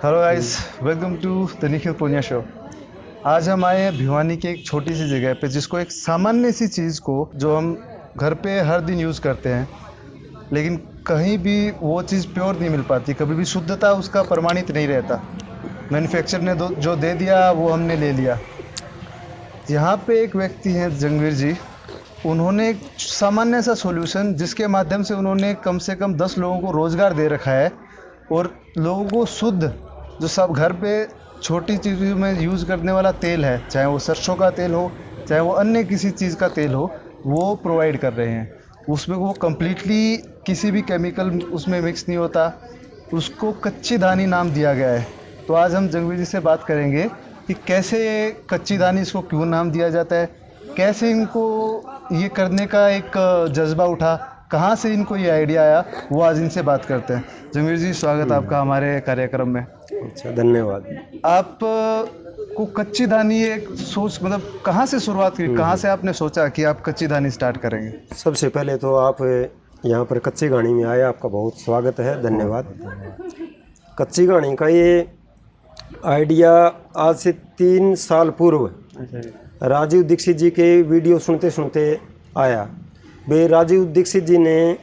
Hello guys, welcome to the Nikhil Poonia show. आज हम आए हैं भिवानी के एक छोटी सी जगह पे, जिसको एक सामान्य सी चीज़ को जो हम घर पे हर दिन यूज़ करते हैं, लेकिन कहीं भी वो चीज़ प्योर नहीं मिल पाती, कभी भी शुद्धता उसका प्रमाणित नहीं रहता। मैन्युफैक्चर ने जो दे दिया वो हमने ले लिया। यहाँ पे एक व्यक्ति हैं जंगवीर जी, उन्होंने एक सामान्य सा सॉल्यूशन जिसके माध्यम से उन्होंने कम से कम 10 लोगों को रोज़गार दे रखा है और लोगों को शुद्ध जो सब घर पे छोटी चीज़ों में यूज़ करने वाला तेल है, चाहे वो सरसों का तेल हो, चाहे वो अन्य किसी चीज़ का तेल हो, वो प्रोवाइड कर रहे हैं। उसमें वो कम्प्लीटली किसी भी केमिकल उसमें मिक्स नहीं होता, उसको कच्ची धानी नाम दिया गया है। तो आज हम जंगवीर जी से बात करेंगे कि कैसे ये कच्ची धानी, इसको क्यों नाम दिया जाता है, कैसे इनको ये करने का एक जज्बा उठा, कहाँ से इनको ये आइडिया आया, वो आज इनसे बात करते हैं। जंगवीर जी, स्वागत आपका हमारे कार्यक्रम में। अच्छा, धन्यवाद। आप को कच्ची धानी एक सोच, मतलब कहाँ से शुरुआत की, कहाँ से आपने सोचा कि आप कच्ची धानी स्टार्ट करेंगे? सबसे पहले तो आप यहाँ पर कच्ची घानी में आए, आपका बहुत स्वागत है, धन्यवाद। कच्ची घानी का ये आइडिया आज से 3 साल पूर्व राजीव दीक्षित जी के वीडियो सुनते सुनते आया। वे राजीव दीक्षित जी ने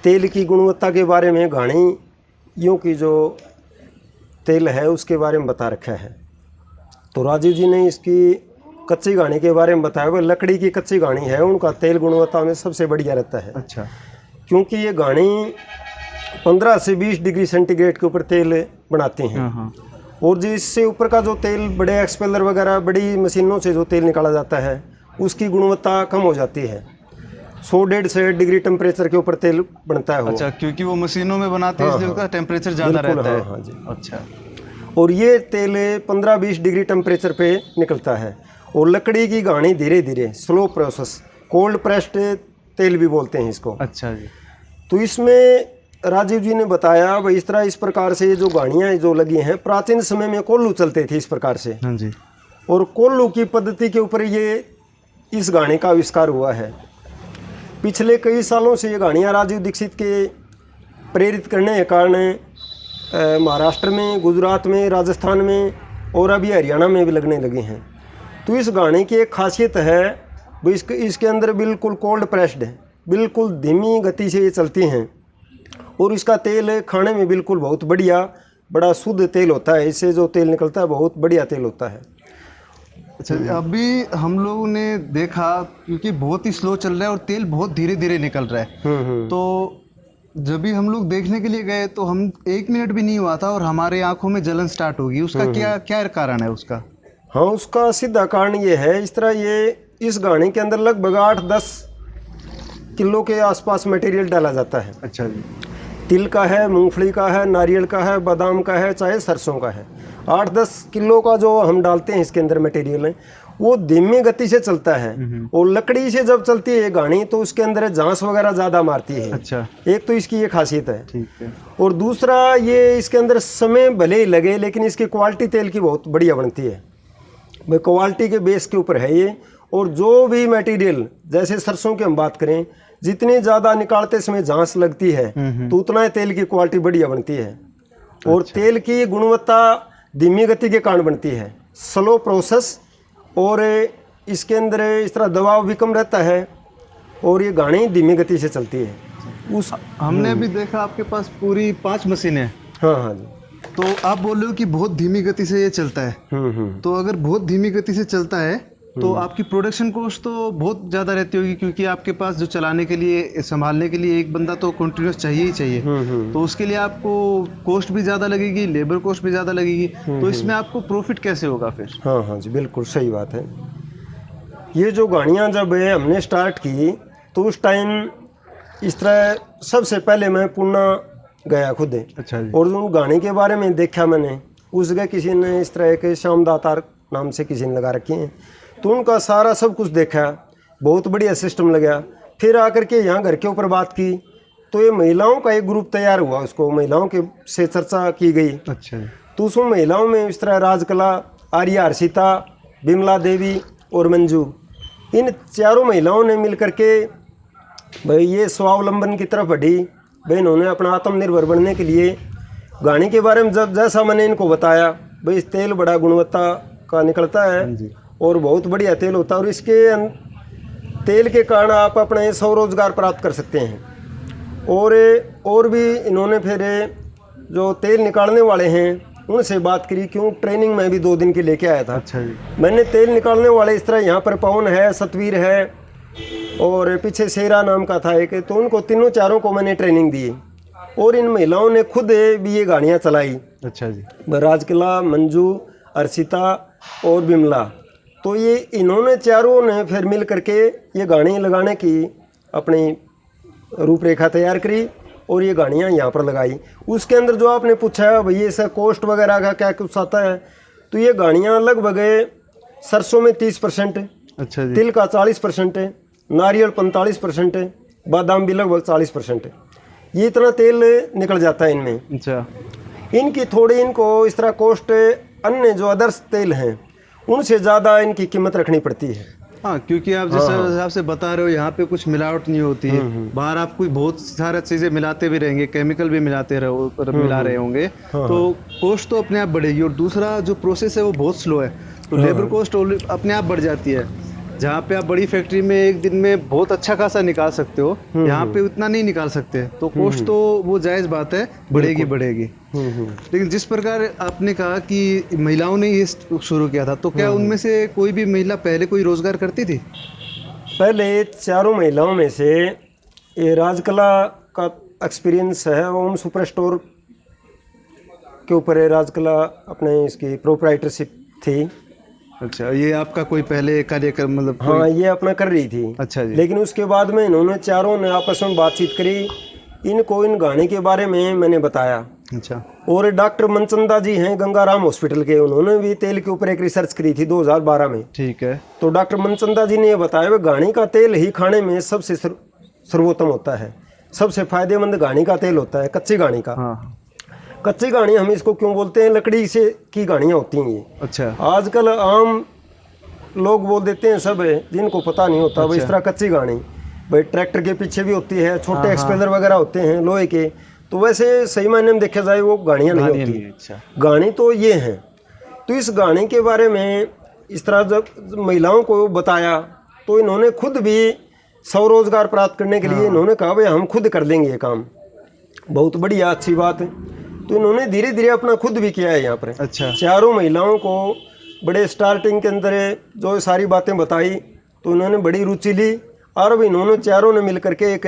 तेल की गुणवत्ता के बारे में, घानियों की जो तेल है उसके बारे में बता रखा है। तो राजीव जी ने इसकी कच्ची घानी के बारे में बताया। वह लकड़ी की कच्ची घानी है, उनका तेल गुणवत्ता में सबसे बढ़िया रहता है। अच्छा। क्योंकि ये घानी 15 से 20 डिग्री सेंटीग्रेड के ऊपर तेल बनाते हैं। और जिससे ऊपर का जो तेल, बड़े एक्सपेलर वगैरह, बड़ी मशीनों से जो तेल निकाला जाता है, उसकी गुणवत्ता कम हो जाती है। 100-150 डिग्री टेम्परेचर के ऊपर तेल बनता है वो। अच्छा, क्योंकि वो मशीनों में बनाते हैं, इसलिए उसका टेम्परेचर ज़्यादा रहता है। हाँ जी। अच्छा। और ये तेल 15-20 डिग्री टेम्परेचर पे निकलता है। और लकड़ी की घानी धीरे धीरे, स्लो प्रोसेस, कोल्ड प्रेस्ड तेल भी बोलते हैं इसको। अच्छा जी। तो इसमें राजीव जी ने बताया भाई इस तरह, इस प्रकार से ये जो घानियाँ जो लगी हैं, प्राचीन समय में कोल्लू चलते थे इस प्रकार से। हाँ जी। और कोल्लू की पद्धति के ऊपर ये इस घानी का आविष्कार हुआ है। पिछले कई सालों से ये घानियाँ राजीव दीक्षित के प्रेरित करने के कारण महाराष्ट्र में, गुजरात में, राजस्थान में और अभी हरियाणा में भी लगने लगी हैं। तो इस घानी की एक खासियत है, वो इसके अंदर बिल्कुल कोल्ड प्रेस्ड है, बिल्कुल धीमी गति से ये चलती हैं। और इसका तेल खाने में बिल्कुल बहुत बढ़िया, बड़ा शुद्ध तेल होता है। इससे जो तेल निकलता है बहुत बढ़िया तेल होता है। अच्छा, अभी हम लोगों ने देखा, क्योंकि बहुत ही स्लो चल रहा है और तेल बहुत धीरे धीरे निकल रहा है, तो जब भी हम लोग देखने के लिए गए तो हम 1 मिनट भी नहीं हुआ था और हमारे आंखों में जलन स्टार्ट होगी। उसका क्या क्या कारण है उसका? हाँ, उसका सीधा कारण ये है, इस तरह ये इस घानी के अंदर लगभग 8-10 किलो के आसपास मटेरियल डाला जाता है। अच्छा जी। तिल का है, मूंगफली का है, नारियल का है, बादाम का है, चाहे सरसों का है। 8-10 किलो का जो हम डालते हैं इसके अंदर मटेरियल है, वो धीमी गति से चलता है। और लकड़ी से जब चलती है घानी तो उसके अंदर झांस वगैरह ज़्यादा मारती है। अच्छा। एक तो इसकी ये खासियत है। ठीक है। और दूसरा, ये इसके अंदर समय भले ही लगे, लेकिन इसकी क्वालिटी तेल की बहुत बढ़िया बनती है। भाई क्वालिटी के बेस के ऊपर है ये। और जो भी मटेरियल, जैसे सरसों की हम बात करें, जितनी ज़्यादा निकालते समय झांस लगती है तो उतना ही तेल की क्वालिटी बढ़िया बनती है। और अच्छा। तेल की गुणवत्ता धीमी गति के कारण बनती है, स्लो प्रोसेस। और इसके अंदर इस तरह दबाव भी कम रहता है और ये घानी धीमी गति से चलती है। हमने भी देखा आपके पास पूरी 5 मशीनें हैं। हाँ हाँ जी। तो आप बोल रहे हो कि बहुत धीमी गति से ये चलता है। तो अगर बहुत धीमी गति से चलता है तो आपकी प्रोडक्शन कॉस्ट तो बहुत ज़्यादा रहती होगी, क्योंकि आपके पास जो चलाने के लिए, संभालने के लिए एक बंदा तो कंटिन्यूस चाहिए ही चाहिए। तो उसके लिए आपको कॉस्ट भी ज़्यादा लगेगी, लेबर कॉस्ट भी ज़्यादा लगेगी। तो इसमें आपको प्रॉफिट कैसे होगा फिर? हाँ हाँ जी, बिल्कुल सही बात है। ये जो घानियाँ जब हमने स्टार्ट की तो उस टाइम इस तरह, सबसे पहले मैं पुणे गया खुद। अच्छा जी। और जो घानी के बारे में देखा मैंने, उस जगह किसी ने इस तरह के श्याम दातार नाम से किसी ने लगा रखे हैं, तो उनका सारा सब कुछ देखा, बहुत बढ़िया सिस्टम लगा। फिर आकर के यहाँ घर के ऊपर बात की तो ये महिलाओं का एक ग्रुप तैयार हुआ, उसको महिलाओं के से चर्चा की गई। अच्छा। तो उसमें महिलाओं में इस तरह राजकला, आर्या हर्षिता, बिमला देवी और मंजू, इन चारों महिलाओं ने मिलकर के भाई ये स्वावलंबन की तरफ बढ़ी। भाई इन्होंने अपना आत्मनिर्भर बनने के लिए घाणी के बारे में जैसा मैंने इनको बताया भाई इस तेल बड़ा गुणवत्ता का निकलता है जी। और बहुत बढ़िया तेल होता है और इसके तेल के कारण आप अपने स्वरोजगार प्राप्त कर सकते हैं। और भी इन्होंने फिर जो तेल निकालने वाले हैं उनसे बात करी, क्यों ट्रेनिंग में भी 2 दिन की लेके आया था। अच्छा जी। मैंने तेल निकालने वाले इस तरह यहाँ पर पवन है, सतवीर है और पीछे शेरा नाम का था एक, तो उनको तीनों चारों को मैंने ट्रेनिंग दी और इन महिलाओं ने खुद भी ये गाड़ियाँ चलाई। अच्छा जी। राजकला, मंजू, अर्शिता और बिमला, तो ये इन्होंने चारों ने फिर मिल करके ये गाड़ियाँ लगाने की अपनी रूपरेखा तैयार करी और ये गाड़ियाँ यहाँ पर लगाई। उसके अंदर जो आपने पूछा है भैया इसका कॉस्ट वगैरह का क्या कुछ आता है, तो ये गाड़ियाँ लगभग सरसों में 30%, अच्छा जी। तिल का 40%, नारियल 45%, बादाम भी लगभग 40%। ये इतना तेल निकल जाता है इनमें। अच्छा। इनकी थोड़ी इनको इस तरह कॉस्ट अन्य जो अदर्स तेल हैं उनसे ज़्यादा इनकी कीमत रखनी पड़ती है। हाँ, क्योंकि आप जिस हिसाब से बता रहे हो यहाँ पे कुछ मिलावट नहीं होती है। बाहर आप कोई बहुत सारा चीज़ें मिलाते भी रहेंगे, केमिकल भी मिला रहे होंगे, तो कॉस्ट तो अपने आप बढ़ेगी। और दूसरा जो प्रोसेस है वो बहुत स्लो है, तो लेबर कॉस्ट अपने आप बढ़ जाती है। जहाँ पे आप बड़ी फैक्ट्री में एक दिन में बहुत अच्छा खासा निकाल सकते हो, यहाँ पे उतना नहीं निकाल सकते, तो कॉस्ट तो वो जायज़ बात है, बढ़ेगी। लेकिन जिस प्रकार आपने कहा कि महिलाओं ने ये शुरू किया था, तो क्या उनमें से कोई भी महिला पहले कोई रोजगार करती थी? पहले चारों महिलाओं में से ये राजकला का एक्सपीरियंस है, ओम सुपर स्टोर के ऊपर है राजकला, अपने इसकी प्रोप्राइटरशिप थी। अच्छा, ये आपका कोई पहले कार्यक्रम मतलब हाँ, ये अपना कर रही थी। अच्छा जी। लेकिन उसके बाद में इन्होंने चारों ने आपस में बातचीत करी, इनको इन गाने के बारे में मैंने बताया। अच्छा। और डॉक्टर मनचंदा जी हैं गंगाराम हॉस्पिटल के, उन्होंने भी तेल के ऊपर एक रिसर्च करी थी 2012 में। ठीक है। तो डॉक्टर मनचंदा जी ने ये बताया कि गाड़ी का तेल ही खाने में सबसे सर्वोत्तम होता है, सबसे फायदेमंद गाड़ी का तेल होता है, कच्ची गाड़ी का। हाँ। कच्ची गाड़ी हम इसको क्यों बोलते हैं, लकड़ी से की गाड़ियाँ होती हैं ये। अच्छा। आजकल आम लोग बोल देते हैं सब, जिनको पता नहीं होता भाई इस तरह कच्ची गाड़ी भाई ट्रैक्टर के पीछे भी होती है, छोटे एक्सपेलर वगैरह होते हैं लोहे के, तो वैसे सही मायने में देखा जाए वो गाड़ियाँ नहीं होती। अच्छा। गाड़ी तो ये हैं। तो इस गाड़ी के बारे में इस तरह जब महिलाओं को बताया तो इन्होंने खुद भी स्वरोजगार प्राप्त करने के लिए इन्होंने कहा भाई हम खुद कर लेंगे ये काम। बहुत बढ़िया, अच्छी बात है। तो इन्होंने धीरे धीरे अपना खुद भी किया है यहाँ पर। अच्छा। चारों महिलाओं को बड़े स्टार्टिंग के अंदर जो सारी बातें बताई तो इन्होंने बड़ी रुचि ली और अब इन्होंने चारों ने मिलकर के एक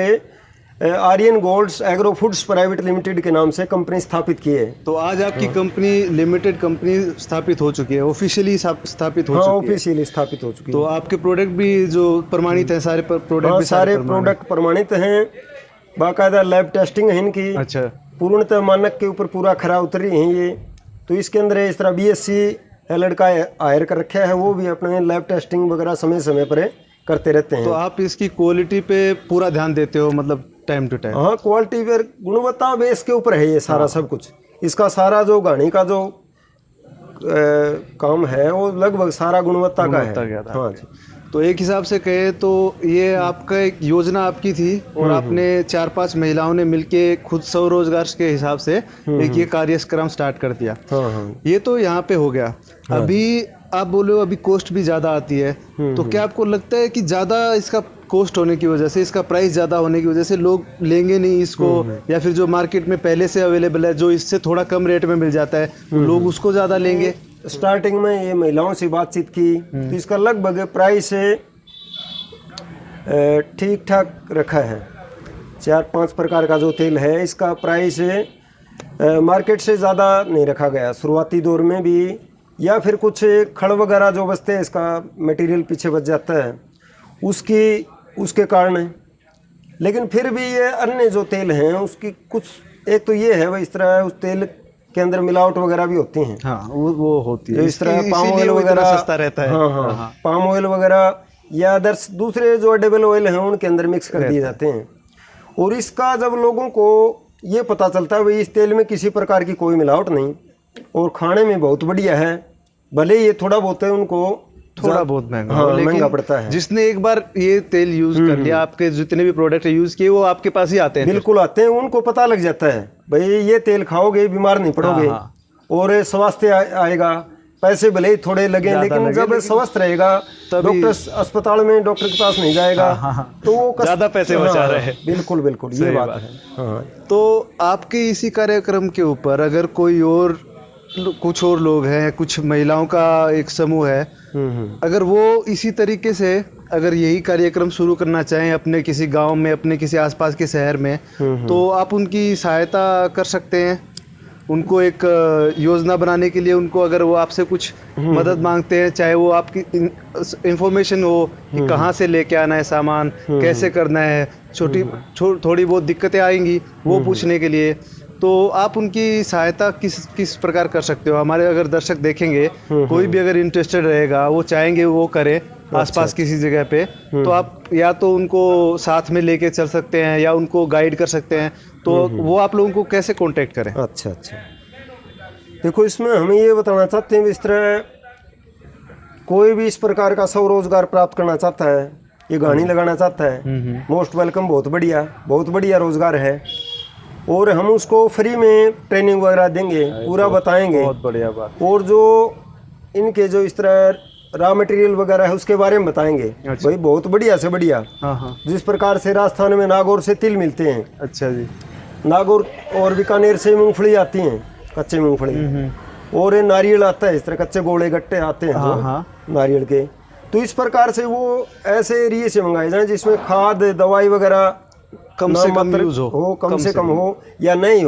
Aryan golds agro foods private limited के नाम से कंपनी स्थापित की है। तो आज आपकी कंपनी लिमिटेड कंपनी स्थापित हो चुकी है, ऑफिशियली स्थापित हो चुकी है। ऑफिशियली स्थापित हो चुकी है। तो आपके प्रोडक्ट भी जो प्रमाणित है, सारे प्रोडक्ट भी सारे प्रोडक्ट प्रमाणित हैं, बाकायदा लैब टेस्टिंग है इनकी। अच्छा। पूर्णतः मानक के ऊपर पूरा खरा उतर रही हैं ये। तो इसके अंदर इस तरह BSc लड़का हायर कर रखा है, वो भी अपने लैब टेस्टिंग वगैरह समय समय पर करते रहते हैं। तो आप इसकी क्वालिटी पे पूरा ध्यान देते हो, मतलब टाइम टू टाइम? हाँ, क्वालिटी पर गुणवत्ता बेस के ऊपर है ये सारा सब कुछ। इसका सारा जो गाड़ी का जो काम है वो लगभग सारा गुणवत्ता का है। हाँ जी। तो एक हिसाब से कहे तो ये आपका एक योजना आपकी थी और आपने 4-5 महिलाओं ने मिलके खुद स्वरोजगार के हिसाब से एक ये कार्यक्रम स्टार्ट कर दिया। ये तो यहाँ पे हो गया। अभी आप बोले हो अभी कॉस्ट भी ज़्यादा आती है, तो क्या आपको लगता है कि ज़्यादा इसका कॉस्ट होने की वजह से, इसका प्राइस ज़्यादा होने की वजह से लोग लेंगे नहीं इसको, या फिर जो मार्केट में पहले से अवेलेबल है जो इससे थोड़ा कम रेट में मिल जाता है लोग उसको ज़्यादा लेंगे? स्टार्टिंग में ये महिलाओं से बातचीत की तो इसका लगभग प्राइस ठीक ठाक रखा है। 4-5 प्रकार का जो तेल है इसका प्राइस मार्केट से ज़्यादा नहीं रखा गया शुरुआती दौर में भी, या फिर कुछ खड़ वगैरह जो बचते हैं इसका मटेरियल पीछे बच जाता है उसके कारण है। लेकिन फिर भी ये अन्य जो तेल हैं उसकी कुछ, एक तो ये है भाई इस तरह उस तेल के अंदर मिलावट वगैरह भी होती हैं। हाँ, वो होती है। इस तरह पाम ऑयल वगैरह सस्ता रहता है। हाँ, पाम ऑयल वगैरह या अदर्स दूसरे जो एडिबल ऑयल हैं उनके अंदर मिक्स कर दिए जाते हैं। और इसका जब लोगों को ये पता चलता है भाई इस तेल में किसी प्रकार की कोई मिलावट नहीं और खाने में बहुत बढ़िया है, भले ये थोड़ा बहुत है उनको थोड़ा बहुत महंगा, हाँ, महंगा पड़ता है। जिसने एक बार ये तेल यूज कर लिया, आपके जितने भी प्रोडक्ट यूज किए वो आपके पास ही आते हैं। बिल्कुल आते हैं, उनको पता लग जाता है भाई ये तेल खाओगे बीमार नहीं पड़ोगे, हाँ। और स्वास्थ्य आएगा, पैसे भले ही थोड़े लगे लेकिन जब स्वस्थ रहेगा, डॉक्टर अस्पताल में डॉक्टर के पास नहीं जाएगा, तो वो ज्यादा पैसे बचा रहे हैं। बिल्कुल बिल्कुल ये बात है। हाँ। तो आपके इसी कार्यक्रम के ऊपर अगर कोई और कुछ और लोग हैं, कुछ महिलाओं का एक समूह है, अगर वो इसी तरीके से अगर यही कार्यक्रम शुरू करना चाहें अपने किसी गांव में, अपने किसी आसपास के शहर में, तो आप उनकी सहायता कर सकते हैं। उनको एक योजना बनाने के लिए उनको अगर वो आपसे कुछ मदद मांगते हैं, चाहे वो आपकी इंफॉर्मेशन हो कि कहाँ से लेके आना है सामान, कैसे करना है, थोड़ी बहुत दिक्कतें आएंगी वो पूछने के लिए, तो आप उनकी सहायता किस प्रकार कर सकते हो? हमारे अगर दर्शक देखेंगे, कोई भी अगर इंटरेस्टेड रहेगा, वो चाहेंगे वो करे आसपास किसी जगह पे, तो आप या तो उनको साथ में लेके चल सकते हैं या उनको गाइड कर सकते हैं। तो वो आप लोगों को कैसे कांटेक्ट करें? अच्छा अच्छा, देखो इसमें हमें ये बताना चाहते हैं, इस तरह कोई भी इस प्रकार का स्वरोजगार प्राप्त करना चाहता है, ये गाड़ी लगाना चाहता है, मोस्ट वेलकम, बहुत बढ़िया रोजगार है, और हम उसको फ्री में ट्रेनिंग वगैरह देंगे, पूरा बताएंगे। बहुत बढ़िया बात। और जो इनके जो इस तरह रॉ मटेरियल वगैरह है उसके बारे में बताएंगे। अच्छा। भाई बहुत बढ़िया से बढ़िया, हाँ। जिस प्रकार से राजस्थान में नागौर से तिल मिलते हैं। अच्छा जी। नागौर और बीकानेर से मूंगफली आती हैं, कच्चे मूंगफली, और ये नारियल आता है, इस तरह कच्चे गोले गट्टे आते हैं जो नारियल के। तो इस प्रकार से वो ऐसे एरिए से मंगाए जाएं जिसमें खाद दवाई वगैरह कम से कम यूज हो, कम से कम हो या नहीं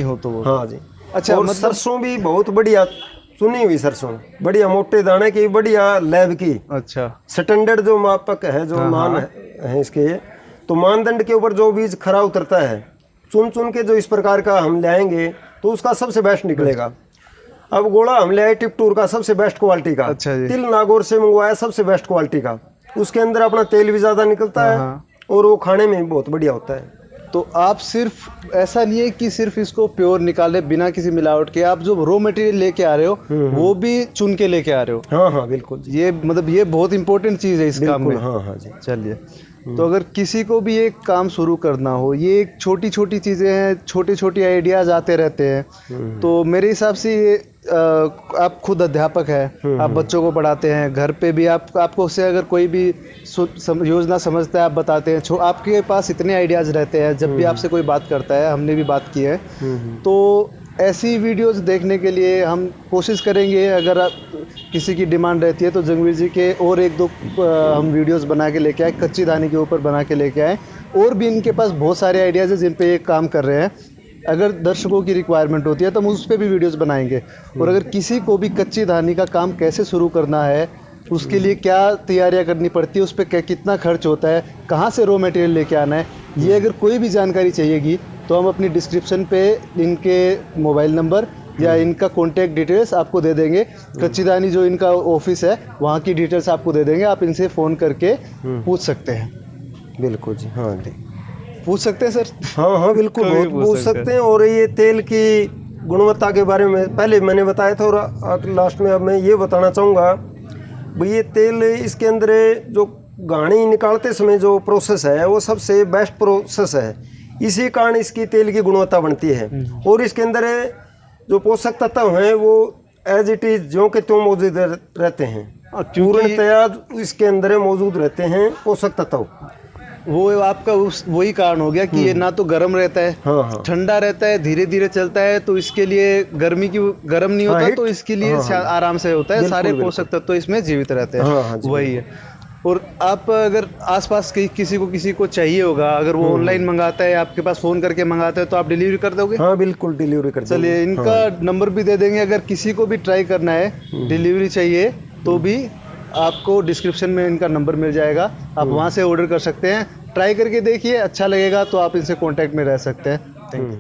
हो तो वो। हाँ जी। अच्छा, और मतलब सरसों भी बहुत बढ़िया चुनी हुई सरसों, बढ़िया मोटे दाने की, बढ़िया लैब की। अच्छा। स्टैंडर्ड जो मापक है, जो मान है इसके, तो मानदंड के ऊपर जो बीज खरा उतरता है, चुन के जो इस प्रकार का हम लाएंगे तो उसका सबसे बेस्ट निकलेगा। अब गोला हम ले आए टिपटूर का, सबसे बेस्ट क्वालिटी का। अच्छा जी। तिल नागौर से मंगवाया, सबसे बेस्ट क्वालिटी का, उसके अंदर अपना तेल भी ज़्यादा निकलता है और वो खाने में बहुत बढ़िया होता है। तो आप सिर्फ ऐसा नहीं है कि सिर्फ इसको प्योर निकाले बिना किसी मिलावट के, आप जो रॉ मटेरियल लेके आ रहे हो वो भी चुन के लेके आ रहे हो। हाँ बिल्कुल। ये मतलब ये बहुत इंपॉर्टेंट चीज़ है इस काम में। हाँ जी। चलिए, तो अगर किसी को भी एक काम शुरू करना हो, ये एक छोटी छोटी चीज़ें हैं, छोटे छोटे आइडियाज़ आते रहते हैं। तो मेरे हिसाब से ये आप खुद अध्यापक हैं, आप बच्चों को पढ़ाते हैं, घर पे भी आपको से अगर कोई भी योजना समझता है आप बताते हैं, आपके पास इतने आइडियाज़ रहते हैं, जब भी आपसे कोई बात करता है, हमने भी बात की है, तो ऐसी वीडियोस देखने के लिए हम कोशिश करेंगे। अगर किसी की डिमांड रहती है तो जंगवीर जी के और एक दो हम वीडियोस बना के लेके आए, कच्ची दानी के ऊपर बना के लेके आए, और भी इनके पास बहुत सारे आइडियाज़ हैं जिन पे ये काम कर रहे हैं। अगर दर्शकों की रिक्वायरमेंट होती है तो हम उस पर भी वीडियोस बनाएंगे। और अगर किसी को भी कच्ची धानी का काम कैसे शुरू करना है, उसके लिए क्या तैयारियां करनी पड़ती है, उस पर कितना खर्च होता है, कहाँ से रॉ मटेरियल लेके आना है, ये अगर कोई भी जानकारी चाहिएगी तो हम अपनी डिस्क्रिप्शन पे इनके मोबाइल नंबर या इनका कॉन्टैक्ट डिटेल्स आपको दे देंगे। कच्ची दानी जो इनका ऑफिस है वहाँ की डिटेल्स आपको दे देंगे, आप इनसे फ़ोन करके पूछ सकते हैं। बिल्कुल जी। हाँ जी, पूछ सकते हैं सर। हाँ बिल्कुल, बहुत पूछ सकते हैं। और ये तेल की गुणवत्ता के बारे में पहले मैंने बताया था, और लास्ट में अब मैं ये बताना चाहूँगा भाई, ये तेल इसके अंदर जो घानी निकालते समय जो प्रोसेस है वो सबसे बेस्ट प्रोसेस है, इसी कारण इसकी तेल की गुणवत्ता बनती है। और इसके अंदर जो पोषक तत्व हैं वो एज इट इज ज्यों के त्यों मौजूद रहते हैं, पूर्णतया इसके अंदर मौजूद रहते हैं पोषक तत्व। वो आपका वही कारण हो गया कि ये ना तो गर्म रहता है, ठंडा रहता है, धीरे धीरे चलता है, तो इसके लिए गर्म नहीं होता, तो इसके लिए आराम से होता है, सारे पोषक तत्व इसमें जीवित रहते हैं। वही है। और आप अगर आसपास किसी को चाहिए होगा, अगर वो ऑनलाइन मंगाता है, आपके पास फ़ोन करके मंगाता है, तो आप डिलीवरी कर दोगे? हाँ बिल्कुल, डिलीवरी कर देंगे। चलिए, इनका नंबर भी दे देंगे, अगर किसी को भी ट्राई करना है, डिलीवरी चाहिए, तो भी आपको डिस्क्रिप्शन में इनका नंबर मिल जाएगा, आप वहाँ से ऑर्डर कर सकते हैं। ट्राई करके देखिए, अच्छा लगेगा तो आप इनसे कांटेक्ट में रह सकते हैं। Thank you.